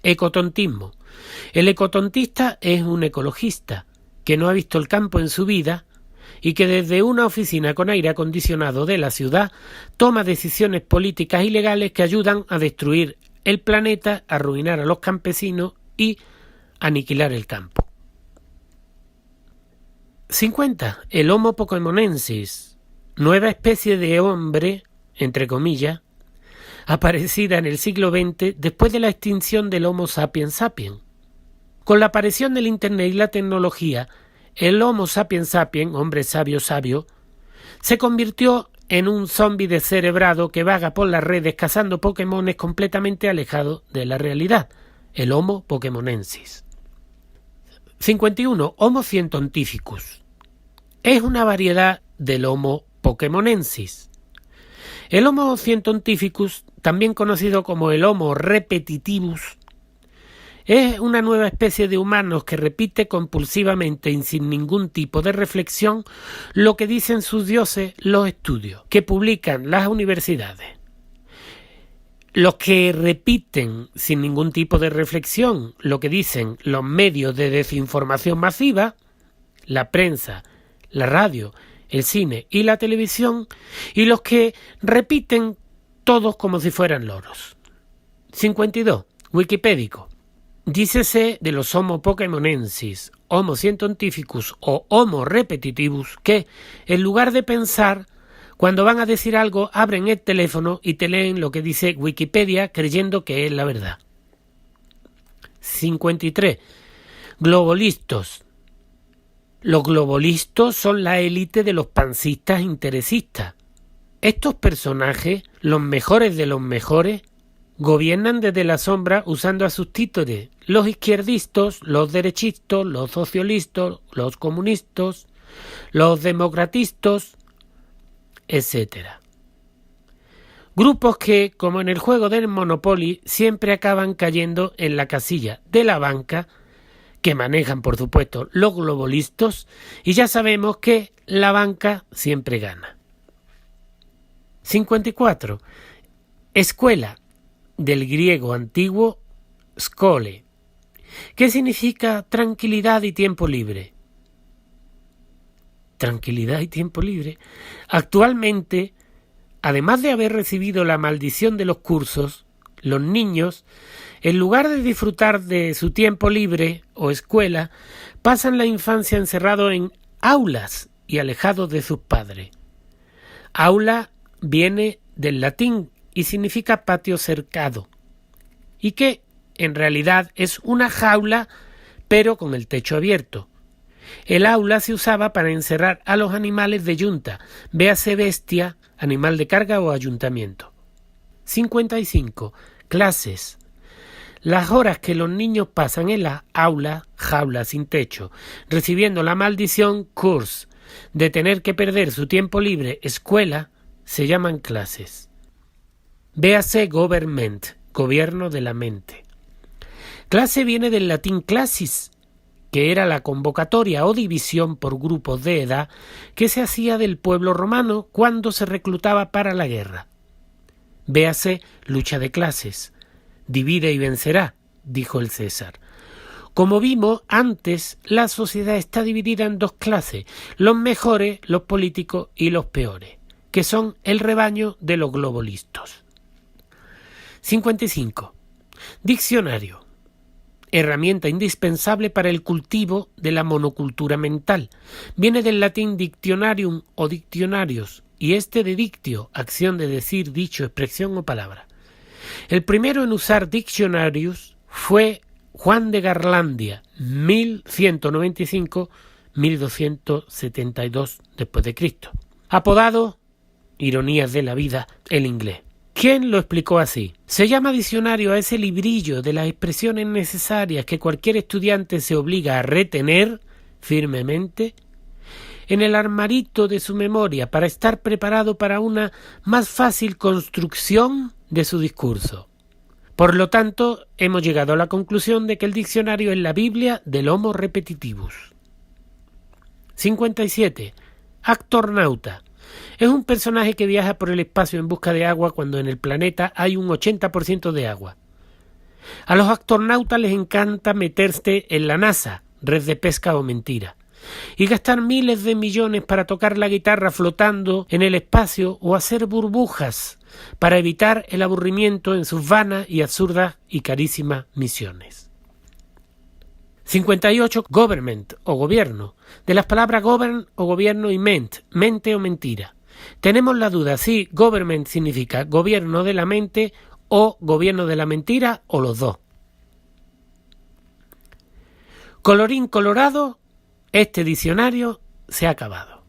Ecotontismo. El ecotontista es un ecologista que no ha visto el campo en su vida y que desde una oficina con aire acondicionado de la ciudad toma decisiones políticas y legales que ayudan a destruir el planeta, arruinar a los campesinos y aniquilar el campo. 50. El Homo pokemonensis, nueva especie de hombre, entre comillas, aparecida en el siglo XX después de la extinción del Homo sapiens sapiens. Con la aparición del Internet y la tecnología, el Homo sapiens sapiens, hombre sabio, se convirtió en un zombi descerebrado que vaga por las redes cazando Pokémones completamente alejados de la realidad, el Homo pokemonensis. 51. Homo cientontíficus. Es una variedad del Homo pokemonensis. El Homo cientontíficus, también conocido como el Homo repetitivus, es una nueva especie de humanos que repite compulsivamente y sin ningún tipo de reflexión lo que dicen sus dioses los estudios que publican las universidades. Los que repiten sin ningún tipo de reflexión lo que dicen los medios de desinformación masiva, la prensa, la radio, el cine y la televisión, y los que repiten todos como si fueran loros. 52. Wikipédico. Dícese de los Homo pokémonensis, Homo scientificus o Homo repetitivus que, en lugar de pensar, cuando van a decir algo, abren el teléfono y te leen lo que dice Wikipedia creyendo que es la verdad. 53. Globolistos. Los globolistos son la élite de los pancistas interesistas. Estos personajes, los mejores de los mejores, gobiernan desde la sombra usando a sus títeres, los izquierdistas, los derechistas, los socialistas, los comunistas, los democratistas, etc. Grupos que, como en el juego del Monopoly, siempre acaban cayendo en la casilla de la banca, que manejan, por supuesto, los globalistas, y ya sabemos que la banca siempre gana. 54. Escuela, del griego antiguo skole, que significa tranquilidad y tiempo libre. Tranquilidad y tiempo libre. Actualmente, además de haber recibido la maldición de los cursos, los niños, en lugar de disfrutar de su tiempo libre o escuela, pasan la infancia encerrados en aulas y alejados de sus padres. Aula viene del latín y significa patio cercado, y que en realidad es una jaula pero con el techo abierto. El aula se usaba para encerrar a los animales de yunta, véase bestia, animal de carga o ayuntamiento. 55. Clases. Las horas que los niños pasan en la aula, jaula sin techo, recibiendo la maldición curse de tener que perder su tiempo libre, escuela, se llaman clases. Véase government, gobierno de la mente. Clase viene del latín classis, que era la convocatoria o división por grupos de edad que se hacía del pueblo romano cuando se reclutaba para la guerra. Véase lucha de clases. Divide y vencerá, dijo el César. Como vimos antes, la sociedad está dividida en dos clases, los mejores, los políticos y los peores, que son el rebaño de los globalistas. 55. Diccionario. Herramienta indispensable para el cultivo de la monocultura mental. Viene del latín dictionarium o dictionarios, y este de dictio, acción de decir, dicho, expresión o palabra. El primero en usar dictionarius fue Juan de Garlandia, 1195-1272 después de Cristo. Apodado, ironías de la vida, el inglés. ¿Quién lo explicó así? Se llama diccionario a ese librillo de las expresiones necesarias que cualquier estudiante se obliga a retener firmemente en el armarito de su memoria para estar preparado para una más fácil construcción de su discurso. Por lo tanto, hemos llegado a la conclusión de que el diccionario es la Biblia del Homo repetitivus. 57. Actornauta. Es un personaje que viaja por el espacio en busca de agua cuando en el planeta hay un 80% de agua. A los actornautas les encanta meterse en la NASA, red de pesca o mentira, y gastar miles de millones para tocar la guitarra flotando en el espacio o hacer burbujas para evitar el aburrimiento en sus vanas y absurdas y carísimas misiones. 58. Government o gobierno. De las palabras govern o gobierno y mente o mentira. Tenemos la duda si government significa gobierno de la mente o gobierno de la mentira o los dos. Colorín colorado, este diccionario se ha acabado.